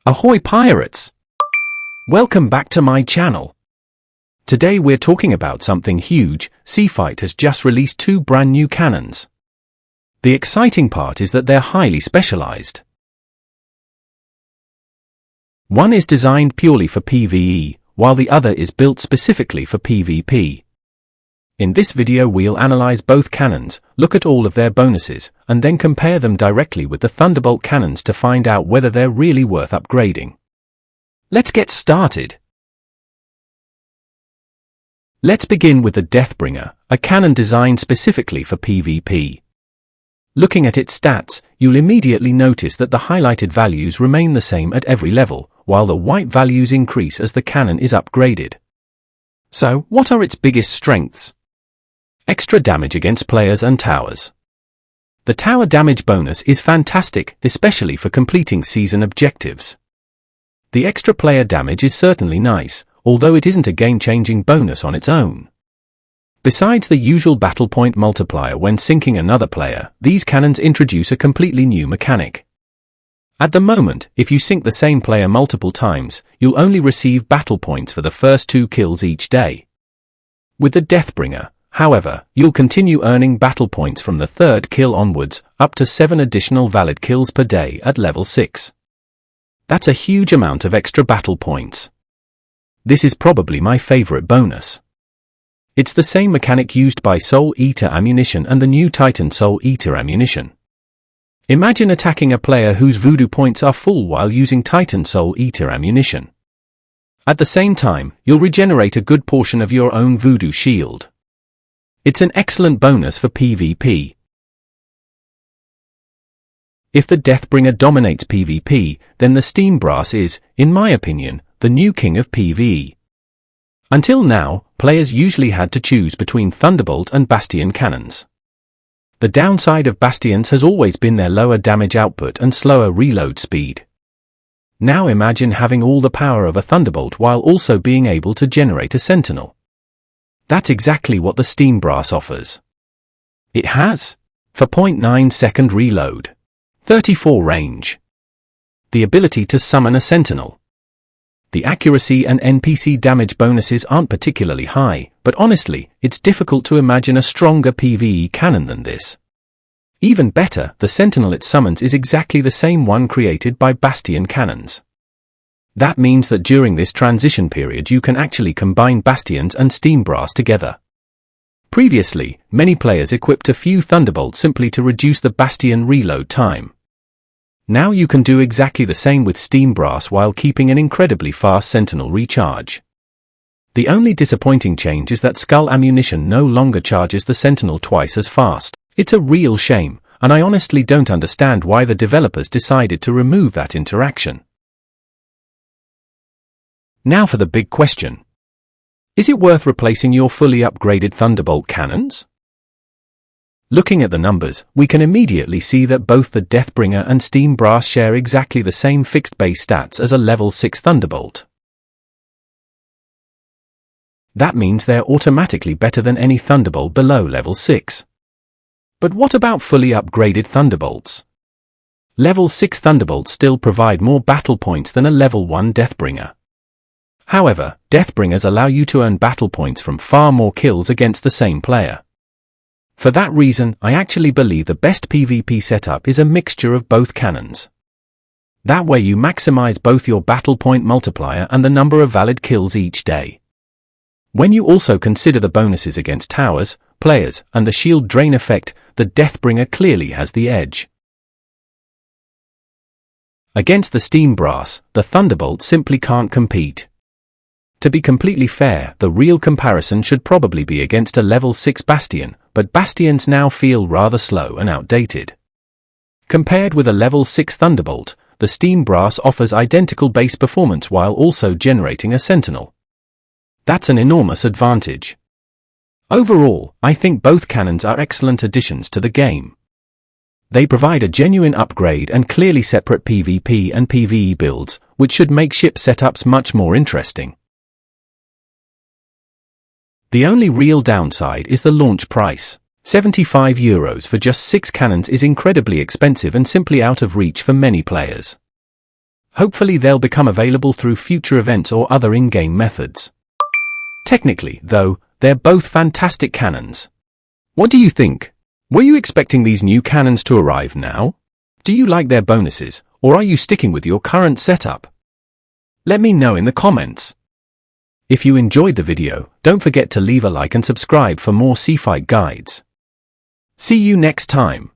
Ahoy pirates! Welcome back to my channel. Today we're talking about something huge. Seafight has just released 2 brand new cannons. The exciting part is that they're highly specialized. One is designed purely for PvE, while the other is built specifically for PvP. In this video we'll analyze both cannons, look at all of their bonuses, and then compare them directly with the Thunderbolt cannons to find out whether they're really worth upgrading. Let's get started. Let's begin with the Deathbringer, a cannon designed specifically for PvP. Looking at its stats, you'll immediately notice that the highlighted values remain the same at every level, while the white values increase as the cannon is upgraded. So, what are its biggest strengths? Extra damage against players and towers. The tower damage bonus is fantastic, especially for completing season objectives. The extra player damage is certainly nice, although it isn't a game-changing bonus on its own. Besides the usual battle point multiplier when sinking another player, these cannons introduce a completely new mechanic. At the moment, if you sink the same player multiple times, you'll only receive battle points for the first 2 kills each day. With the Deathbringer, however, you'll continue earning battle points from the 3rd kill onwards, up to 7 additional valid kills per day at level 6. That's a huge amount of extra battle points. This is probably my favorite bonus. It's the same mechanic used by Soul Eater ammunition and the new Titan Soul Eater ammunition. Imagine attacking a player whose voodoo points are full while using Titan Soul Eater ammunition. At the same time, you'll regenerate a good portion of your own voodoo shield. It's an excellent bonus for PvP. If the Deathbringer dominates PvP, then the Steambrass is, in my opinion, the new king of PvE. Until now, players usually had to choose between Thunderbolt and Bastion cannons. The downside of Bastions has always been their lower damage output and slower reload speed. Now imagine having all the power of a Thunderbolt while also being able to generate a Sentinel. That's exactly what the Steambrass offers. It has, for 0.9 second reload, 34 range, the ability to summon a Sentinel. The accuracy and NPC damage bonuses aren't particularly high, but honestly, it's difficult to imagine a stronger PvE cannon than this. Even better, the Sentinel it summons is exactly the same one created by Bastion cannons. That means that during this transition period you can actually combine Bastions and Steambrass together. Previously, many players equipped a few Thunderbolts simply to reduce the Bastion reload time. Now you can do exactly the same with Steambrass while keeping an incredibly fast Sentinel recharge. The only disappointing change is that Skull ammunition no longer charges the Sentinel twice as fast. It's a real shame, and I honestly don't understand why the developers decided to remove that interaction. Now for the big question. Is it worth replacing your fully upgraded Thunderbolt cannons? Looking at the numbers, we can immediately see that both the Deathbringer and Steambrass share exactly the same fixed base stats as a level 6 Thunderbolt. That means they're automatically better than any Thunderbolt below level 6. But what about fully upgraded Thunderbolts? Level 6 Thunderbolts still provide more battle points than a level 1 Deathbringer. However, Deathbringers allow you to earn battle points from far more kills against the same player. For that reason, I actually believe the best PvP setup is a mixture of both cannons. That way you maximize both your battle point multiplier and the number of valid kills each day. When you also consider the bonuses against towers, players, and the shield drain effect, the Deathbringer clearly has the edge. Against the Steambrass, the Thunderbolt simply can't compete. To be completely fair, the real comparison should probably be against a level 6 Bastion, but Bastions now feel rather slow and outdated. Compared with a level 6 Thunderbolt, the Steambrass offers identical base performance while also generating a Sentinel. That's an enormous advantage. Overall, I think both cannons are excellent additions to the game. They provide a genuine upgrade and clearly separate PvP and PvE builds, which should make ship setups much more interesting. The only real downside is the launch price. €75 for just 6 cannons is incredibly expensive and simply out of reach for many players. Hopefully they'll become available through future events or other in-game methods. Technically, though, they're both fantastic cannons. What do you think? Were you expecting these new cannons to arrive now? Do you like their bonuses, or are you sticking with your current setup? Let me know in the comments. If you enjoyed the video, don't forget to leave a like and subscribe for more Seafight guides. See you next time.